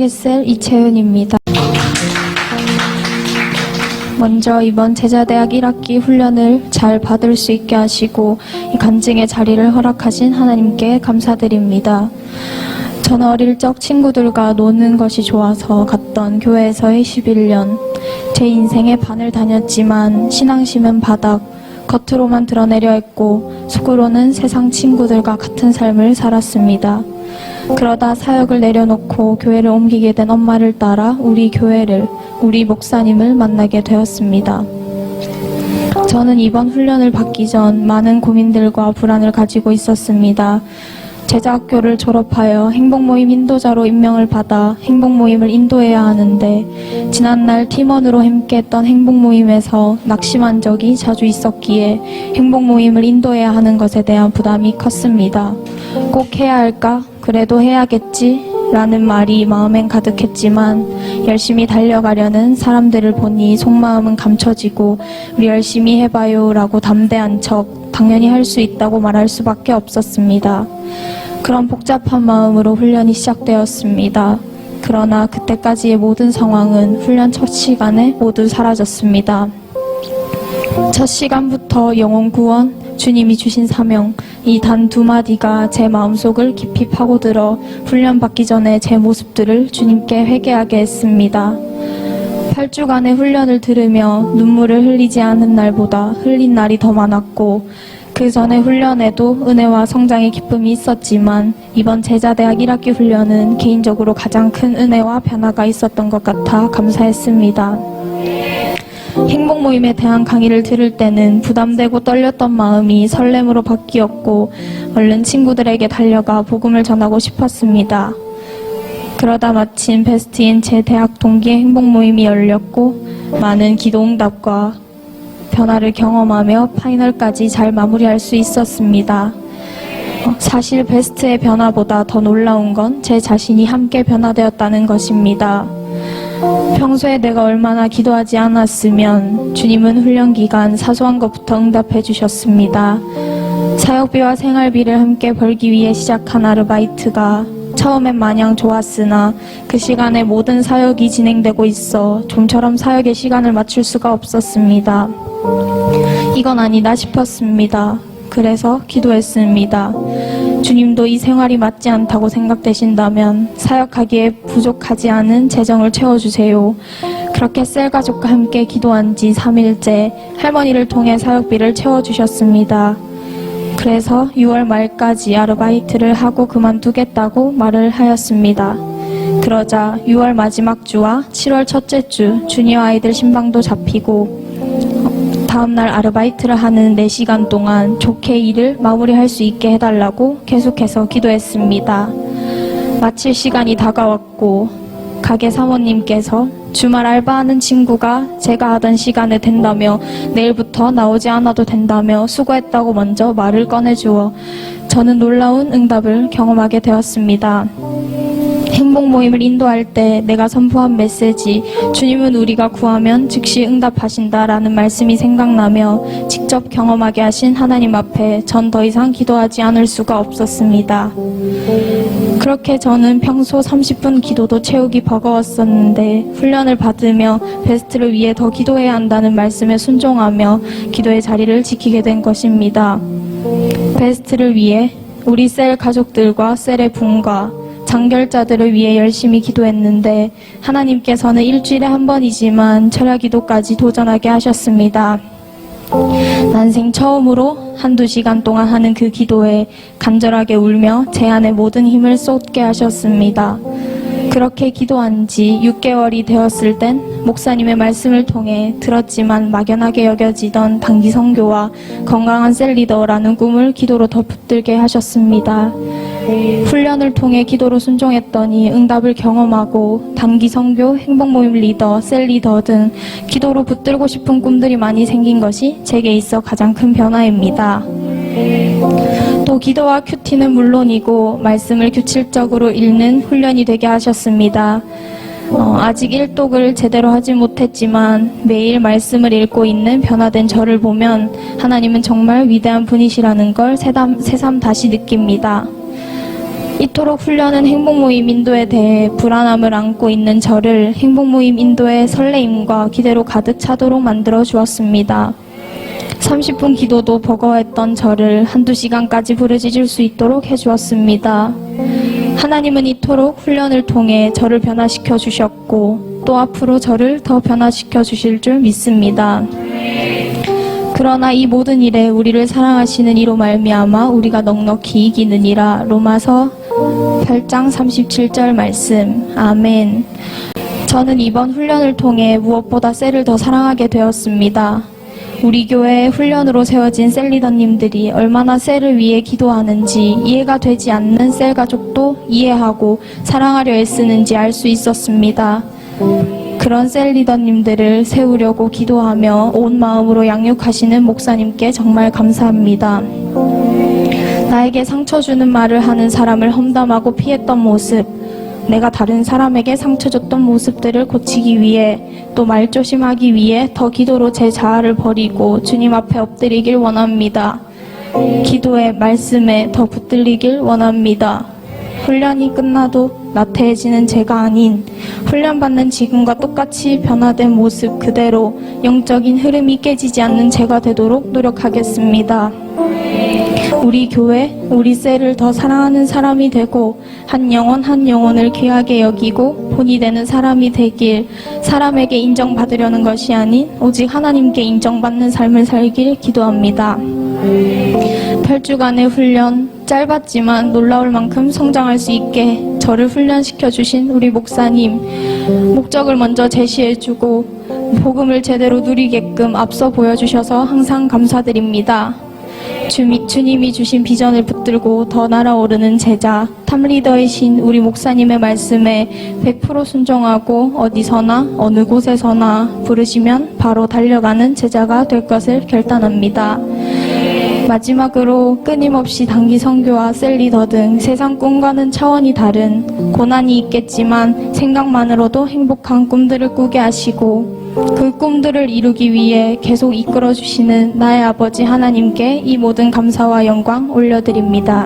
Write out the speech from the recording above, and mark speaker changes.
Speaker 1: 세계셀 이채은입니다. 먼저 이번 제자대학 1학기 훈련을 잘 받을 수 있게 하시고 이 간증의 자리를 허락하신 하나님께 감사드립니다. 저는 어릴 적 친구들과 노는 것이 좋아서 갔던 교회에서의 11년, 제 인생의 반을 다녔지만 신앙심은 바닥, 겉으로만 드러내려 했고 속으로는 세상 친구들과 같은 삶을 살았습니다. 그러다 사역을 내려놓고 교회를 옮기게 된 엄마를 따라 우리 교회를, 우리 목사님을 만나게 되었습니다. 저는 이번 훈련을 받기 전 많은 고민들과 불안을 가지고 있었습니다. 제자학교를 졸업하여 행복모임 인도자로 임명을 받아 행복모임을 인도해야 하는데 지난날 팀원으로 함께했던 행복모임에서 낙심한 적이 자주 있었기에 행복모임을 인도해야 하는 것에 대한 부담이 컸습니다. 꼭 해야 할까? 그래도 해야겠지? 라는 말이 마음엔 가득했지만 열심히 달려가려는 사람들을 보니 속마음은 감춰지고 우리 열심히 해봐요 라고 담대한 척 당연히 할 수 있다고 말할 수밖에 없었습니다. 그런 복잡한 마음으로 훈련이 시작되었습니다. 그러나 그때까지의 모든 상황은 훈련 첫 시간에 모두 사라졌습니다. 첫 시간부터 영혼 구원, 주님이 주신 사명, 이 단 두 마디가 제 마음속을 깊이 파고들어 훈련 받기 전에 제 모습들을 주님께 회개하게 했습니다. 8주간의 훈련을 들으며 눈물을 흘리지 않은 날보다 흘린 날이 더 많았고 그 전에 훈련에도 은혜와 성장의 기쁨이 있었지만 이번 제자대학 1학기 훈련은 개인적으로 가장 큰 은혜와 변화가 있었던 것 같아 감사했습니다. 행복모임에 대한 강의를 들을 때는 부담되고 떨렸던 마음이 설렘으로 바뀌었고 얼른 친구들에게 달려가 복음을 전하고 싶었습니다. 그러다 마침 베스트인 제 대학 동기의 행복모임이 열렸고 많은 기도응답과 변화를 경험하며 파이널까지 잘 마무리할 수 있었습니다. 사실 베스트의 변화보다 더 놀라운 건 제 자신이 함께 변화되었다는 것입니다. 평소에 내가 얼마나 기도하지 않았으면 주님은 훈련 기간 사소한 것부터 응답해 주셨습니다. 사역비와 생활비를 함께 벌기 위해 시작한 아르바이트가 처음엔 마냥 좋았으나 그 시간에 모든 사역이 진행되고 있어 좀처럼 사역의 시간을 맞출 수가 없었습니다. 이건 아니다 싶었습니다. 그래서 기도했습니다. 주님도 이 생활이 맞지 않다고 생각되신다면 사역하기에 부족하지 않은 재정을 채워주세요. 그렇게 셀가족과 함께 기도한 지 3일째 할머니를 통해 사역비를 채워주셨습니다. 그래서 6월 말까지 아르바이트를 하고 그만두겠다고 말을 하였습니다. 그러자 6월 마지막 주와 7월 첫째 주 주니어 아이들 신방도 잡히고 다음날 아르바이트를 하는 4시간 동안 좋게 일을 마무리할 수 있게 해달라고 계속해서 기도했습니다. 마칠 시간이 다가왔고 가게 사모님께서 주말 알바하는 친구가 제가 하던 시간에 된다며 내일부터 나오지 않아도 된다며 수고했다고 먼저 말을 꺼내주어 저는 놀라운 응답을 경험하게 되었습니다. 행복모임을 인도할 때 내가 선포한 메시지 주님은 우리가 구하면 즉시 응답하신다라는 말씀이 생각나며 직접 경험하게 하신 하나님 앞에 전 더 이상 기도하지 않을 수가 없었습니다. 그렇게 저는 평소 30분 기도도 채우기 버거웠었는데 훈련을 받으며 베스트를 위해 더 기도해야 한다는 말씀에 순종하며 기도의 자리를 지키게 된 것입니다. 베스트를 위해 우리 셀 가족들과 셀의 분과 장결자들을 위해 열심히 기도했는데 하나님께서는 일주일에 한 번이지만 철야 기도까지 도전하게 하셨습니다. 난생 처음으로 1~2시간 동안 하는 그 기도에 간절하게 울며 제 안에 모든 힘을 쏟게 하셨습니다. 그렇게 기도한 지 6개월이 되었을 땐 목사님의 말씀을 통해 들었지만 막연하게 여겨지던 단기 선교와 건강한 셀리더라는 꿈을 기도로 더 붙들게 하셨습니다. 훈련을 통해 기도로 순종했더니 응답을 경험하고 단기 선교, 행복모임 리더, 셀리더 등 기도로 붙들고 싶은 꿈들이 많이 생긴 것이 제게 있어 가장 큰 변화입니다. 또 기도와 큐티는 물론이고 말씀을 규칙적으로 읽는 훈련이 되게 하셨습니다. 아직 일독을 제대로 하지 못했지만 매일 말씀을 읽고 있는 변화된 저를 보면 하나님은 정말 위대한 분이시라는 걸 새삼 다시 느낍니다. 이토록 훈련은 행복모임 인도에 대해 불안함을 안고 있는 저를 행복모임 인도의 설레임과 기대로 가득 차도록 만들어 주었습니다. 30분 기도도 버거웠던 저를 한두 시간까지 부르짖을 수 있도록 해주었습니다. 하나님은 이토록 훈련을 통해 저를 변화시켜 주셨고 또 앞으로 저를 더 변화시켜 주실 줄 믿습니다. 그러나 이 모든 일에 우리를 사랑하시는 이로 말미암아 우리가 넉넉히 이기느니라. 로마서 8장 37절 말씀. 아멘. 저는 이번 훈련을 통해 무엇보다 셀을 더 사랑하게 되었습니다. 우리 교회의 훈련으로 세워진 셀 리더님들이 얼마나 셀을 위해 기도하는지, 이해가 되지 않는 셀 가족도 이해하고 사랑하려 애쓰는지 알 수 있었습니다. 그런 셀 리더님들을 세우려고 기도하며 온 마음으로 양육하시는 목사님께 정말 감사합니다. 나에게 상처 주는 말을 하는 사람을 험담하고 피했던 모습, 내가 다른 사람에게 상처 줬던 모습들을 고치기 위해 또 말조심하기 위해 더 기도로 제 자아를 버리고 주님 앞에 엎드리길 원합니다. 기도에 말씀에 더 붙들리길 원합니다. 훈련이 끝나도 나태해지는 제가 아닌 훈련받는 지금과 똑같이 변화된 모습 그대로 영적인 흐름이 깨지지 않는 제가 되도록 노력하겠습니다. 우리 교회, 우리 셀을 더 사랑하는 사람이 되고 한 영혼 한 영혼을 귀하게 여기고 본이 되는 사람이 되길, 사람에게 인정받으려는 것이 아닌 오직 하나님께 인정받는 삶을 살길 기도합니다. 8주간의 훈련, 짧았지만 놀라울 만큼 성장할 수 있게 저를 훈련시켜 주신 우리 목사님, 목적을 먼저 제시해주고 복음을 제대로 누리게끔 앞서 보여주셔서 항상 감사드립니다. 주님이 주신 비전을 붙들고 더 날아오르는 제자, 탑리더이신 우리 목사님의 말씀에 100% 순종하고 어디서나 어느 곳에서나 부르시면 바로 달려가는 제자가 될 것을 결단합니다. 마지막으로 끊임없이 단기 선교와 셀리더 등 세상 꿈과는 차원이 다른 고난이 있겠지만 생각만으로도 행복한 꿈들을 꾸게 하시고 그 꿈들을 이루기 위해 계속 이끌어주시는 나의 아버지 하나님께 이 모든 감사와 영광 올려드립니다.